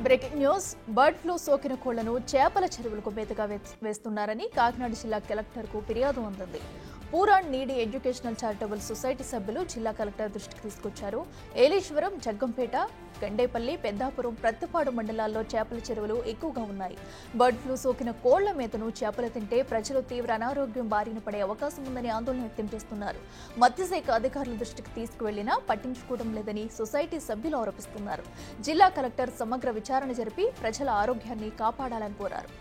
Breaking news bird flu సోకిన కోళ్లను చేపల చెరువులకు మేతగా వేస్తున్నారని కాకినాడ జిల్లా కలెక్టర్కు ఫిర్యాదు అందింది. పూరాన్ నీడీ ఎడ్యుకేషనల్ చారిటబుల్ సొసైటీ సభ్యులు జిల్లా కలెక్టర్ దృష్టికి తీసుకొచ్చారు. ఏలేశ్వరం, జగ్గంపేట, గండేపల్లి, పెద్దాపురం, ప్రత్తిపాడు మండలాల్లో చేపల చెరువులు ఎక్కువగా ఉన్నాయి. బర్డ్ ఫ్లూ సోకిన కోళ్ల మేతను చేపలు తింటే ప్రజలు తీవ్ర అనారోగ్యం బారిన పడే అవకాశం ఉందని ఆందోళన వ్యక్తం చేస్తున్నారు. మత్స్యశాఖ అధికారుల దృష్టికి తీసుకువెళ్లినా పట్టించుకోవడం లేదని సొసైటీ సభ్యులు ఆరోపిస్తున్నారు. జిల్లా కలెక్టర్ సమగ్ర విచారణ జరిపి ప్రజల ఆరోగ్యాన్ని కాపాడాలని కోరారు.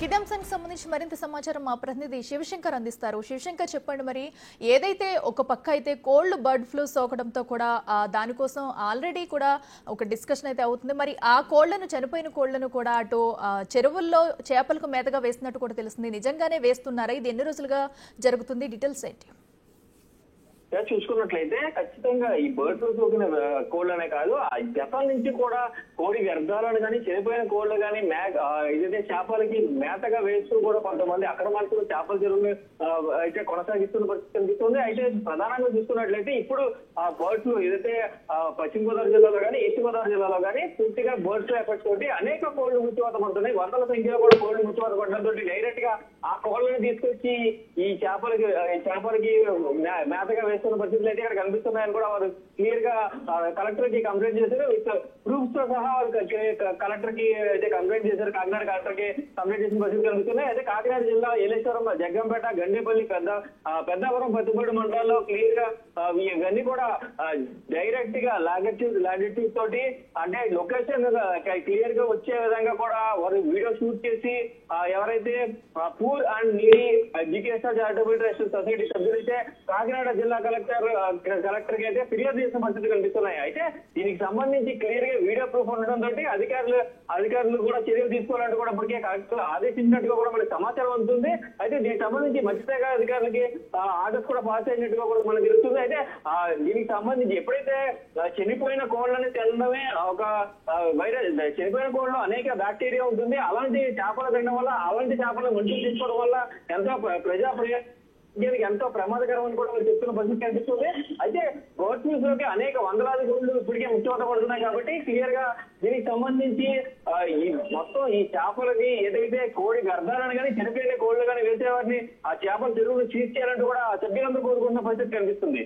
ఇదే అంశానికి సంబంధించి మరింత సమాచారం మా ప్రతినిధి శివశంకర్ అందిస్తారు. శివశంకర్, చెప్పండి, మరి ఏదైతే ఒక పక్క అయితే కోళ్లు బర్డ్ ఫ్లూ సోకడంతో కూడా దానికోసం ఆల్రెడీ కూడా ఒక డిస్కషన్ అయితే అవుతుంది. మరి ఆ కోళ్లను, చనిపోయిన కోళ్లను కూడా అటు చెరువుల్లో చేపలకు మేతగా వేస్తున్నట్టు కూడా తెలుస్తుంది. నిజంగానే వేస్తున్నారా? ఇది ఎన్ని రోజులుగా జరుగుతుంది? డీటెయిల్స్ ఏంటి? చూసుకున్నట్లయితే ఖచ్చితంగా ఈ బర్డ్ ఫ్లూ సోకిన కోళ్లనే కాదు, గతం నుంచి కూడా కోడి వ్యర్థాలను కానీ, చనిపోయిన కోళ్లు కానీ ఏదైతే చేపలకి మేతగా వేస్తూ కూడా కొంతమంది అక్రమార్కులు చేపల చెరువులు అయితే కొనసాగిస్తున్న పరిస్థితి కనిపిస్తుంది. అయితే ప్రధానంగా చూసుకున్నట్లయితే ఇప్పుడు ఆ బర్డ్ ఫ్లూ ఏదైతే పశ్చిమ గోదావరి జిల్లాలో కానీ, ఈస్ట్ గోదావరి జిల్లాలో కానీ పూర్తిగా బర్డ్ ఫ్లూ ఎఫెక్ట్ తోటి అనేక కోళ్లు మృత్యువాత పడుతున్నాయి. వందల సంఖ్యలో కూడా కోళ్లు మృత్యువాత పడడంతో డైరెక్ట్ గా ఆ కోళ్లను తీసుకొచ్చి ఈ చేపలకి మేతగా వేస్తున్న పరిస్థితులు అయితే ఇక్కడ కనిపిస్తున్నాయని కూడా వారు క్లియర్ గా కలెక్టర్ కి కంప్లైంట్ చేశారు. విత్ ప్రూఫ్స్ తో సహా కలెక్టర్ కి అయితే కంప్లైంట్ చేశారు. కాకినాడ కలెక్టర్ కి కంప్లైంట్ చేసిన పరిస్థితులు కనిపిస్తున్నాయి. అయితే కాకినాడ జిల్లా ఏలేశ్వరం, జగ్గంపేట, గండేపల్లి, పెద్దాపురం, ప్రత్తిపాడు మండలాల్లో క్లియర్ గా ఇవన్నీ కూడా డైరెక్ట్ గా లాటిట్యూడ్ తోటి అంటే లొకేషన్ క్లియర్ గా వచ్చే విధంగా కూడా వారు వీడియో షూట్ చేసి ఎవరైతే poor and needy educational charitable trust society సభ్యులైతే కాకినాడ జిల్లా కలెక్టర్ కి అయితే ఫిర్యాదు చేసిన పరిస్థితులు కనిపిస్తున్నాయి. అయితే దీనికి సంబంధించి క్లియర్ గా వీడియో ప్రూఫ్ ఉండడంతో అధికారులు కూడా చర్యలు తీసుకోవాలంటూ కూడా ఇప్పటికే కలెక్టర్ ఆదేశించినట్టుగా కూడా మనకి సమాచారం అందుతుంది. అయితే దీనికి సంబంధించి మత్స్యశాఖ అధికారులకి ఆర్డర్స్ కూడా పాస్ అయినట్టుగా కూడా మనకు తెలుస్తుంది. అయితే దీనికి సంబంధించి ఎప్పుడైతే చనిపోయిన కోళ్లని తినడమే ఒక వైరస్, చనిపోయిన కోళ్ళలో అనేక బ్యాక్టీరియా ఉంటుంది. అలాంటి చేపలు తినడం వల్ల, అలాంటి చేపలను మంచిగా తీసుకోవడం వల్ల ఎంతో ప్రమాదకరం అని కూడా చెప్తున్న పరిస్థితి కనిపిస్తుంది. అయితే బర్డ్ ఫ్లూస్ లోకి అనేక వందలాది కోళ్లు ఇప్పటికే మృత్యువాత పడుతున్నాయి. కాబట్టి క్లియర్ గా దీనికి సంబంధించి మొత్తం ఈ చేపలకి ఏదైతే కోడి గర్భాలను కానీ, చనిపోయిన కోళ్లు కానీ వేసే వారిని ఆ చేపల చెరువులు సీజ్ చేయాలంటూ కూడా సభ్యులందరూ కోరుకుంటున్న పరిస్థితి కనిపిస్తుంది.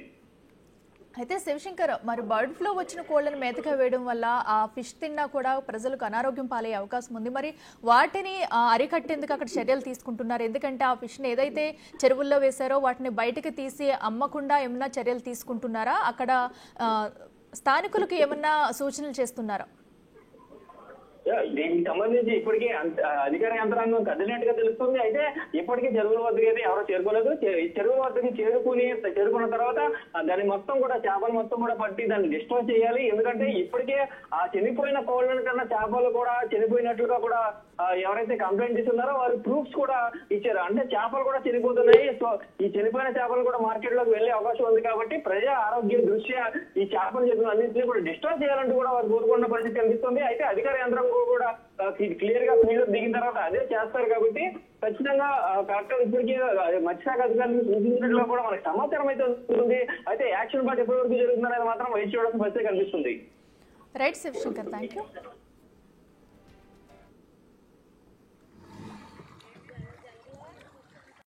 అయితే శివశంకర్, మరి బర్డ్ ఫ్లూ వచ్చిన కోళ్లను మేతగా వేయడం వల్ల ఆ ఫిష్ తిన్నా కూడా ప్రజలకు అనారోగ్యం పాలయ్యే అవకాశం ఉంది. మరి వాటిని అరికట్టేందుకు అక్కడ చర్యలు తీసుకుంటున్నారు? ఎందుకంటే ఆ ఫిష్ని ఏదైతే చెరువుల్లో వేశారో వాటిని బయటకు తీసి అమ్మకుండా ఏమన్నా చర్యలు తీసుకుంటున్నారా? అక్కడ స్థానికులకు ఏమన్నా సూచనలు చేస్తున్నారా? దీనికి సంబంధించి ఇప్పటికీ అధికార యంత్రాంగం కదిలినట్టుగా తెలుస్తుంది. అయితే ఇప్పటికీ చెరువుల వద్దకు అయితే ఎవరో చేరుకోలేదు. చెరువుల వద్దకి చేరుకున్న తర్వాత దాన్ని మొత్తం కూడా చేపలు మొత్తం కూడా పట్టి దాన్ని డిస్ట్రాయ్ చేయాలి. ఎందుకంటే ఇప్పటికే ఆ చనిపోయిన కోళ్ళ కన్నా చేపలు కూడా చనిపోయినట్లుగా కూడా ఎవరైతే కంప్లైంట్ చేస్తున్నారో వారు ప్రూఫ్స్ కూడా ఇచ్చారు. అంటే చేపలు కూడా చనిపోతున్నాయి. సో ఈ చనిపోయిన చేపలు కూడా మార్కెట్ లోకి వెళ్లే అవకాశం ఉంది. కాబట్టి ప్రజా ఆరోగ్యం దృష్ట్యా ఈ చేపలు చెరువులు అన్నింటినీ కూడా డిస్ట్రాయ్ చేయాలంటూ కూడా వారు కోరుకున్న పరిస్థితి కనిపిస్తుంది. అయితే అధికార యంత్రం కూడా క్లియర్ గా ఫీల్డ్ దిగిన తర్వాత అదే చేస్తారు. కాబట్టి ఖచ్చితంగా కలెక్టర్ ఇప్పటికీ మత్స్యశాఖ అధికారులను సూచించినట్లు కూడా మనకు సమాచారం అయితే వస్తుంది. అయితే యాక్షన్ పార్ట్ ఎప్పటి వరకు జరుగుతుందనేది మాత్రం వేచి చూడాల్సిన పరిస్థితి కనిపిస్తుంది. Right Shivashankar, thank you.